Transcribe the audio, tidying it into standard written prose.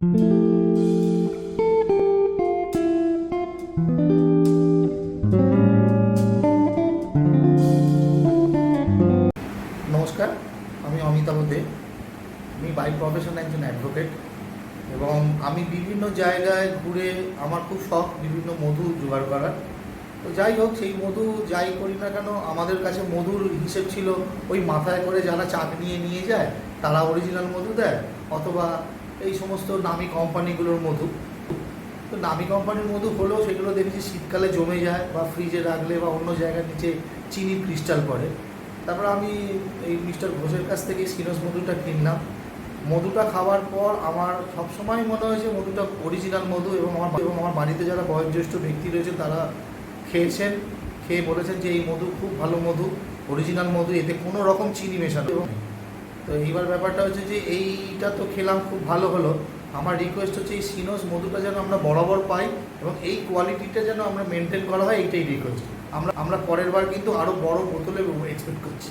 নমস্কার, আমি অমিতাভ দে। আমি বাই প্রফেশন একজন অ্যাডভোকেট এবং আমি বিভিন্ন জায়গায় ঘুরে আমার খুব শখ বিভিন্ন মধু জোগাড় করার। তো যাই হোক, সেই মধু যাই করি না কেন, আমাদের কাছে মধুর হিসেব ছিল ওই মাথায় করে যারা চাক নিয়ে যায় তারা অরিজিনাল মধু দেয়, অথবা এই সমস্ত নামি কোম্পানিগুলোর মধু। তো নামি কোম্পানির মধু হলেও সেগুলো দেখেছি শীতকালে জমে যায় বা ফ্রিজে রাখলে বা অন্য জায়গার নিচে চিনি ক্রিস্টাল পড়ে। তারপর আমি এই মিস্টার ঘোষের কাছ থেকে সিনস মধুটা কিনলাম। মধুটা খাওয়ার পর আমার সবসময় মনে হয়েছে মধুটা অরিজিনাল মধু, এবং আমার বাড়িতে যারা বয়োজ্যেষ্ঠ ব্যক্তি রয়েছে তারা খেয়েছেন, খেয়ে বলেছেন যে এই মধু খুব ভালো মধু, অরিজিনাল মধু, এতে কোনো রকম চিনি মেশানো নেই। তো এইবার ব্যাপারটা হচ্ছে যে এইটা তো খেলাম, খুব ভালো হলো। আমার রিকোয়েস্ট হচ্ছে এই সিনস মধুটা যেন আমরা বরাবর পাই এবং এই কোয়ালিটিটা যেন আমরা মেনটেন করা হয়, এইটাই রিকোয়েস্ট। আমরা পরের বার কিন্তু আরও বড় বোতলে এক্সপেক্ট করছি।